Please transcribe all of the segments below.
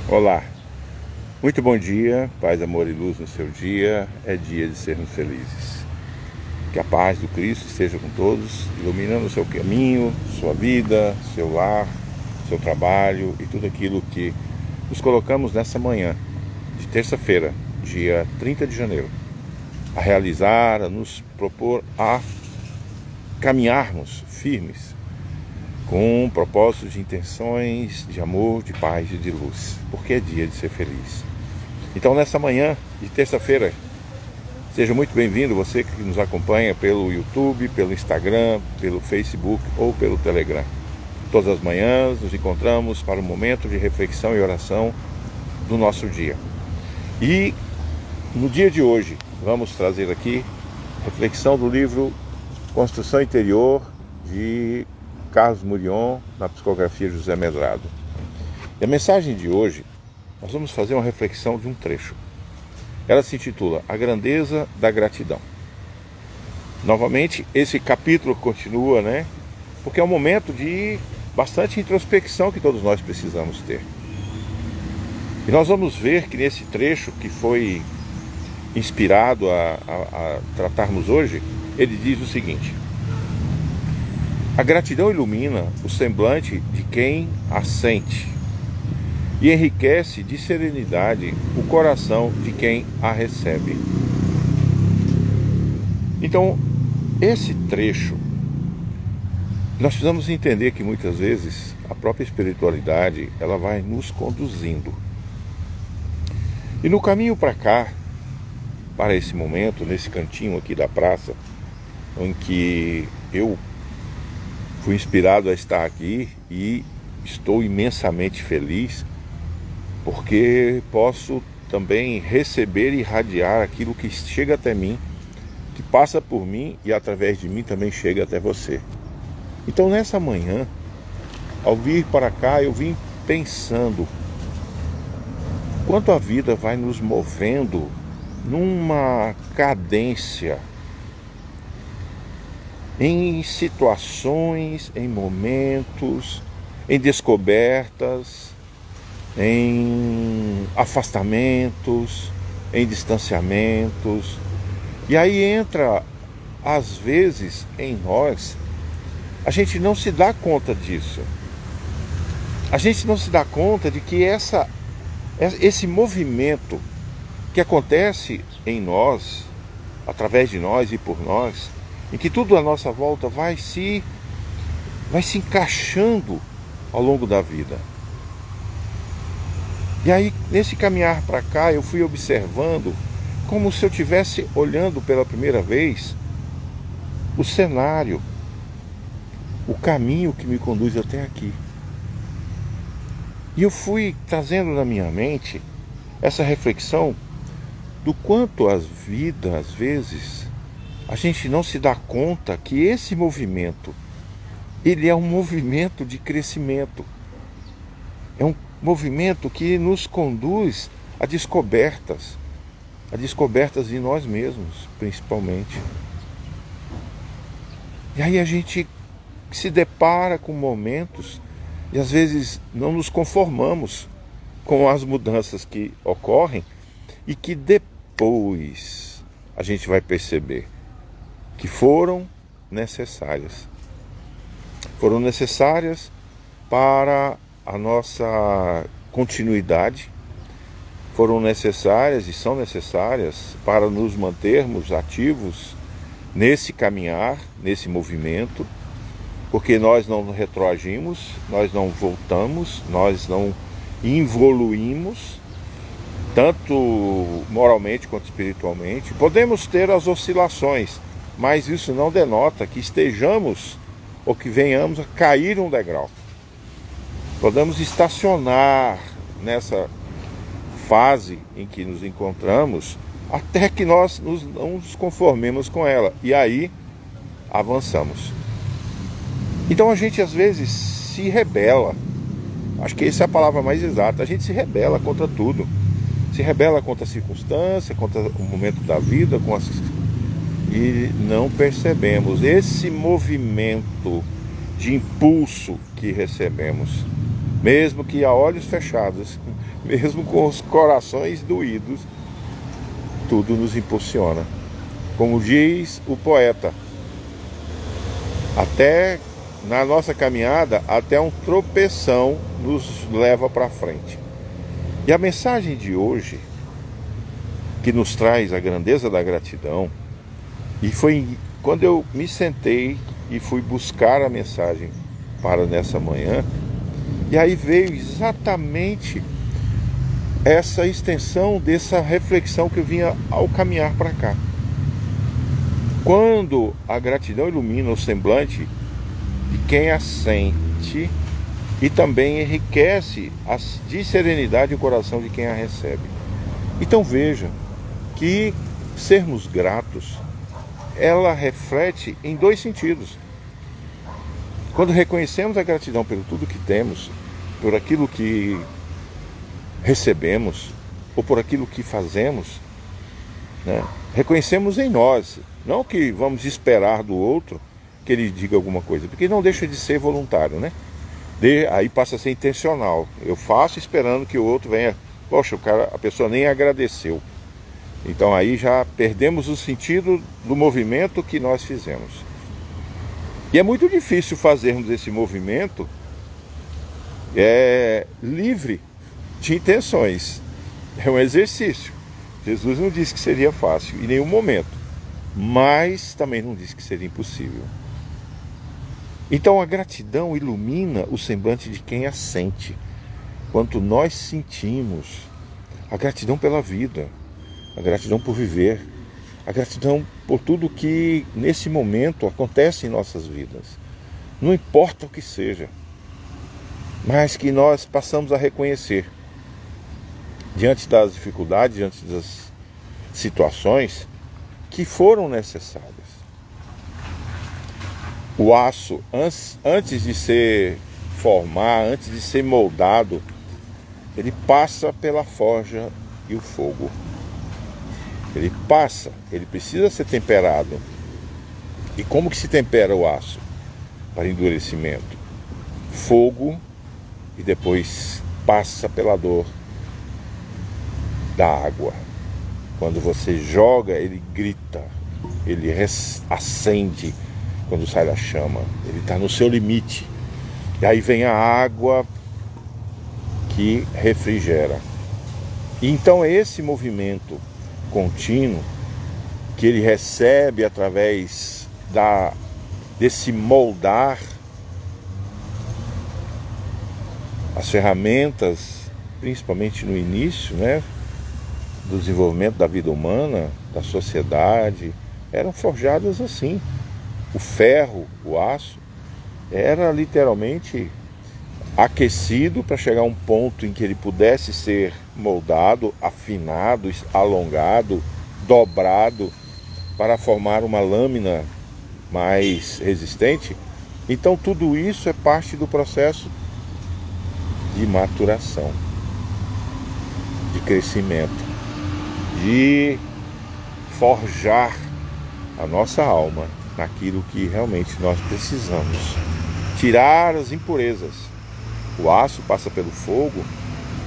Olá, muito bom dia, paz, amor e luz no seu dia. É dia de sermos felizes. Que a paz do Cristo esteja com todos, iluminando o seu caminho, sua vida, seu lar, seu trabalho e tudo aquilo que nos colocamos nessa manhã de terça-feira, dia 30 de janeiro, a realizar, a nos propor a caminharmos firmes com um propósito de intenções, de amor, de paz e de luz, porque é dia de ser feliz. Então, nessa manhã de terça-feira, seja muito bem-vindo, você que nos acompanha pelo YouTube, pelo Instagram, pelo Facebook ou pelo Telegram. Todas as manhãs nos encontramos para um momento de reflexão e oração do nosso dia. E no dia de hoje, vamos trazer aqui reflexão do livro Construção Interior, de Carlos Murion, na psicografia José Medrado. E a mensagem de hoje, nós vamos fazer uma reflexão de um trecho. Ela se intitula A Grandeza da Gratidão. Novamente, esse capítulo continua, porque é um momento de bastante introspecção que todos nós precisamos ter. E nós vamos ver que nesse trecho que foi inspirado a tratarmos hoje, ele diz o seguinte: a gratidão ilumina o semblante de quem a sente e enriquece de serenidade o coração de quem a recebe. Então, esse trecho, nós precisamos entender que muitas vezes a própria espiritualidade, ela vai nos conduzindo. E no caminho para cá, para esse momento, nesse cantinho aqui da praça, em que eu fui inspirado a estar aqui e estou imensamente feliz, porque posso também receber e irradiar aquilo que chega até mim, que passa por mim e através de mim também chega até você. Então, nessa manhã, ao vir para cá, eu vim pensando quanto a vida vai nos movendo numa cadência, em situações, em momentos, em descobertas, em afastamentos, em distanciamentos. E aí entra, às vezes, em nós, a gente não se dá conta disso. A gente não se dá conta de que esse movimento que acontece em nós, através de nós e por nós, em que tudo à nossa volta vai se encaixando ao longo da vida. E aí, nesse caminhar para cá, eu fui observando como se eu estivesse olhando pela primeira vez o cenário, o caminho que me conduz até aqui. E eu fui trazendo na minha mente essa reflexão do quanto a vida, às vezes, a gente não se dá conta que esse movimento, ele é um movimento de crescimento. É um movimento que nos conduz a descobertas de nós mesmos, principalmente. E aí a gente se depara com momentos e às vezes não nos conformamos com as mudanças que ocorrem e que depois a gente vai perceber que foram necessárias. Foram necessárias para a nossa continuidade, foram necessárias e são necessárias para nos mantermos ativos nesse caminhar, nesse movimento, porque nós não retroagimos, nós não voltamos, nós não evoluímos, tanto moralmente quanto espiritualmente. Podemos ter as oscilações, mas isso não denota que estejamos ou que venhamos a cair um degrau. Podemos estacionar nessa fase em que nos encontramos até que nós não nos conformemos com ela. E aí avançamos. Então a gente às vezes se rebela. Acho que essa é a palavra mais exata. A gente se rebela contra tudo. Se rebela contra a circunstância, contra o momento da vida, e não percebemos esse movimento de impulso que recebemos. mesmo que a olhos fechados, mesmo com os corações doídos, tudo nos impulsiona. Como diz o poeta, até na nossa caminhada, até um tropeção nos leva para frente. E a mensagem de hoje, que nos traz a grandeza da gratidão, e foi quando eu me sentei e fui buscar a mensagem para nessa manhã, e aí veio exatamente essa extensão dessa reflexão que eu vinha ao caminhar para cá. Quando a gratidão ilumina o semblante de quem a sente e também enriquece de serenidade o coração de quem a recebe. Então veja que sermos gratos, ela reflete em dois sentidos. Quando reconhecemos a gratidão pelo tudo que temos, por aquilo que recebemos, ou por aquilo que fazemos, né? Reconhecemos em nós, não que vamos esperar do outro que ele diga alguma coisa, porque não deixa de ser voluntário, né? Aí passa a ser intencional. Eu faço esperando que o outro venha. Poxa, a pessoa nem agradeceu. Então aí já perdemos o sentido do movimento que nós fizemos. E é muito difícil fazermos esse movimento livre de intenções. É um exercício. Jesus não disse que seria fácil em nenhum momento, mas também não disse que seria impossível. Então a gratidão ilumina o semblante de quem a sente. Quanto nós sentimos a gratidão pela vida, a gratidão por viver, a gratidão por tudo que nesse momento acontece em nossas vidas, não importa o que seja, mas que nós passamos a reconhecer diante das dificuldades, diante das situações que foram necessárias. O aço, antes de se formar, antes de ser moldado, ele passa pela forja e o fogo. Ele precisa ser temperado. E como que se tempera o aço? Para endurecimento. Fogo, e depois passa pela dor da água. Quando você joga, ele grita, ele acende quando sai da chama, ele está no seu limite. E aí vem a água que refrigera. E então é esse movimento contínuo que ele recebe através desse moldar as ferramentas, principalmente no início, né, do desenvolvimento da vida humana, da sociedade, eram forjadas assim. O ferro, o aço, era literalmente aquecido para chegar a um ponto em que ele pudesse ser moldado, afinado, alongado, dobrado, para formar uma lâmina mais resistente. Então tudo isso é parte do processo de maturação, de crescimento, de forjar a nossa alma naquilo que realmente nós precisamos. Tirar as impurezas. O aço passa pelo fogo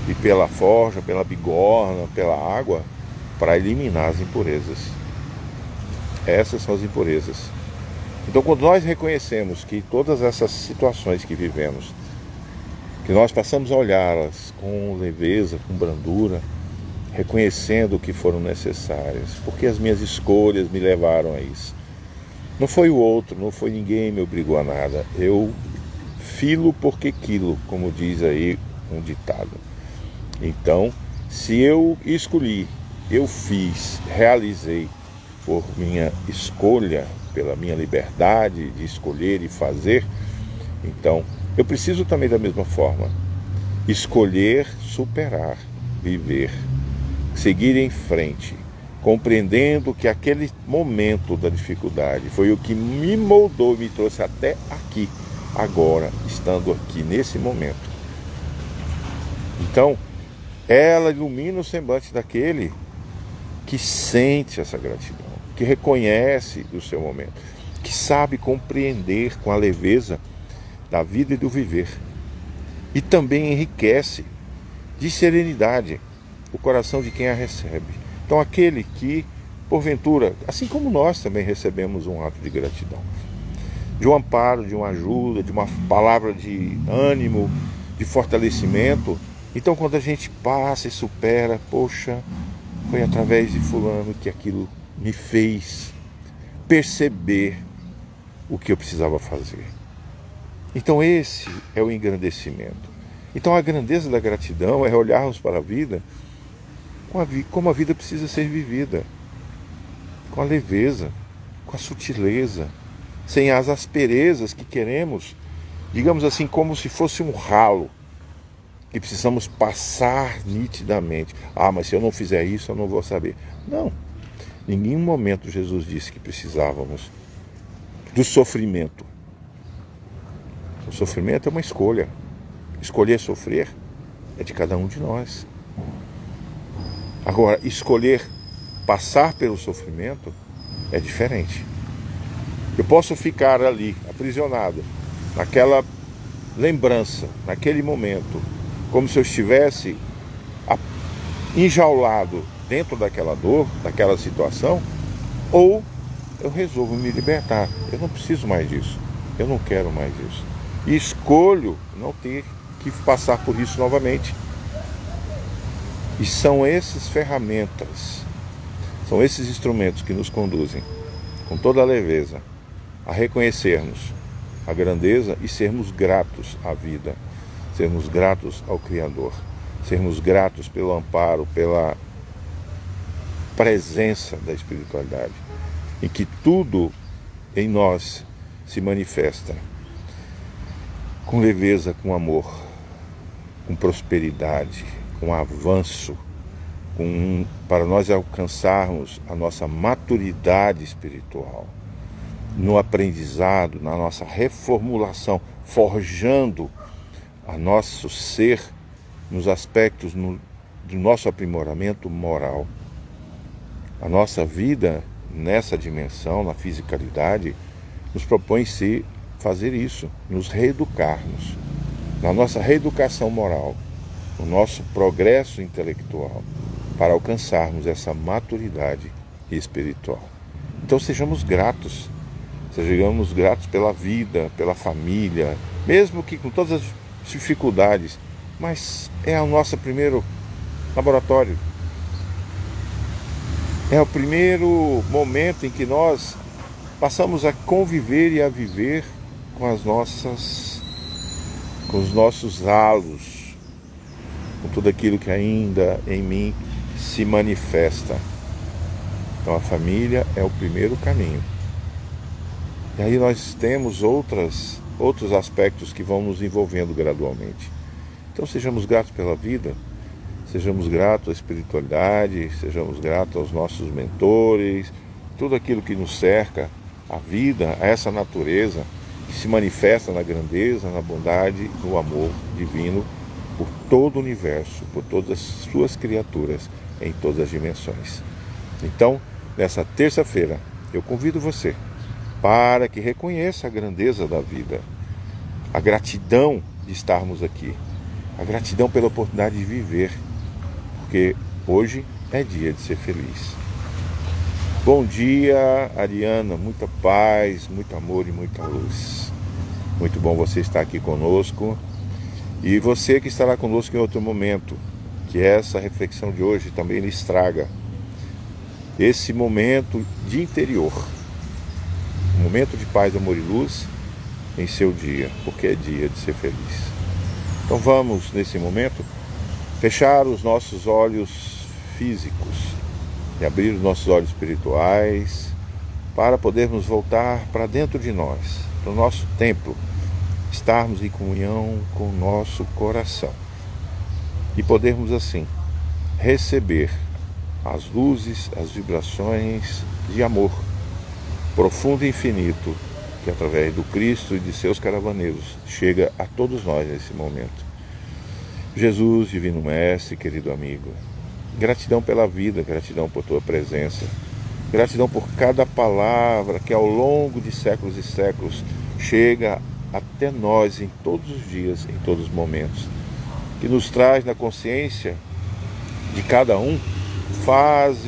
e pela forja, pela bigorna, pela água, para eliminar as impurezas. Essas são as impurezas. Então, quando nós reconhecemos que todas essas situações que vivemos, que nós passamos a olhá-las com leveza, com brandura, reconhecendo que foram necessárias, porque as minhas escolhas me levaram a isso. Não foi o outro, não foi ninguém me obrigou a nada. Eu filo porque quilo, como diz aí um ditado. Então, se eu escolhi, eu fiz, realizei por minha escolha, pela minha liberdade de escolher e fazer, então eu preciso também da mesma forma escolher, superar, viver, seguir em frente, compreendendo que aquele momento da dificuldade foi o que me moldou e me trouxe até aqui, agora, estando aqui nesse momento. Então, ela ilumina o semblante daquele que sente essa gratidão, que reconhece o seu momento, que sabe compreender com a leveza da vida e do viver. e também enriquece de serenidade o coração de quem a recebe. Então aquele que, porventura, assim como nós também recebemos um ato de gratidão, de um amparo, de uma ajuda, de uma palavra de ânimo, de fortalecimento, então quando a gente passa e supera, poxa, foi através de fulano que aquilo me fez perceber o que eu precisava fazer. Então esse é o engrandecimento. Então a grandeza da gratidão é olharmos para a vida como a vida precisa ser vivida, com a leveza, com a sutileza, sem as asperezas que queremos, digamos assim, como se fosse um ralo que precisamos passar nitidamente. Ah, mas se eu não fizer isso, eu não vou saber. Não, em nenhum momento Jesus disse que precisávamos do sofrimento. O sofrimento é uma escolha. Escolher sofrer é de cada um de nós. Agora, escolher passar pelo sofrimento é diferente. Eu posso ficar ali, aprisionado, naquela lembrança, naquele momento, como se eu estivesse enjaulado dentro daquela dor, daquela situação, ou eu resolvo me libertar. Eu não preciso mais disso. Eu não quero mais isso. E escolho não ter que passar por isso novamente. E são essas ferramentas, são esses instrumentos que nos conduzem com toda a leveza a reconhecermos a grandeza e sermos gratos à vida, sermos gratos ao Criador, sermos gratos pelo amparo, pela presença da espiritualidade, em que tudo em nós se manifesta com leveza, com amor, com prosperidade, com avanço, para nós alcançarmos a nossa maturidade espiritual, no aprendizado, na nossa reformulação, forjando a nosso ser nos aspectos do nosso aprimoramento moral. A nossa vida nessa dimensão, na fisicalidade, nos propõe-se fazer isso, nos reeducarmos, na nossa reeducação moral, no nosso progresso intelectual, para alcançarmos essa maturidade espiritual. Então sejamos gratos pela vida, pela família, mesmo que com todas as dificuldades, mas é o nosso primeiro laboratório. É o primeiro momento em que nós passamos a conviver e a viver com os nossos halos, com tudo aquilo que ainda em mim se manifesta. Então a família é o primeiro caminho. E aí nós temos outros aspectos que vão nos envolvendo gradualmente. Então sejamos gratos pela vida, sejamos gratos à espiritualidade, sejamos gratos aos nossos mentores, tudo aquilo que nos cerca, a vida, a essa natureza que se manifesta na grandeza, na bondade, no amor divino por todo o universo, por todas as suas criaturas, em todas as dimensões. Então, nessa terça-feira, eu convido você para que reconheça a grandeza da vida, a gratidão de estarmos aqui, a gratidão pela oportunidade de viver, porque hoje é dia de ser feliz. Bom dia, Ariana, muita paz, muito amor e muita luz. Muito bom você estar aqui conosco. E você que estará conosco em outro momento, que essa reflexão de hoje também lhes traga esse momento de interior, um momento de paz, amor e luz em seu dia, porque é dia de ser feliz. Então vamos, nesse momento, fechar os nossos olhos físicos e abrir os nossos olhos espirituais para podermos voltar para dentro de nós, para o nosso templo, estarmos em comunhão com o nosso coração e podermos assim receber as luzes, as vibrações de amor profundo e infinito que através do Cristo e de seus caravaneiros chega a todos nós nesse momento. Jesus, Divino Mestre, querido amigo, gratidão pela vida, gratidão por tua presença, gratidão por cada palavra que ao longo de séculos e séculos chega até nós em todos os dias, em todos os momentos, que nos traz na consciência de cada um, faz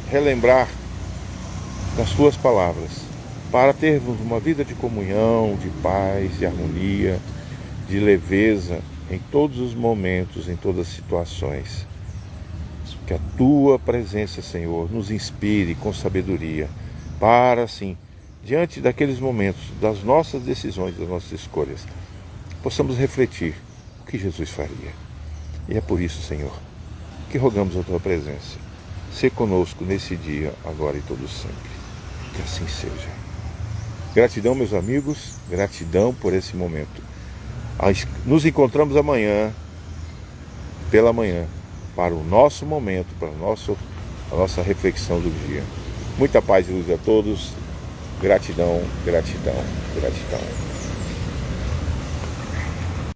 relembrar das tuas palavras, para termos uma vida de comunhão, de paz, de harmonia, de leveza em todos os momentos, em todas as situações. Que a tua presença, Senhor, nos inspire com sabedoria, para assim, diante daqueles momentos, das nossas decisões, das nossas escolhas, possamos refletir o que Jesus faria. E é por isso, Senhor, que rogamos a tua presença. Sê conosco nesse dia, agora e todo sempre. Que assim seja. Gratidão, meus amigos, gratidão por esse momento. Nos encontramos amanhã, pela manhã, para o nosso momento, para a nossa reflexão do dia. Muita paz e luz a todos. Gratidão, gratidão, gratidão.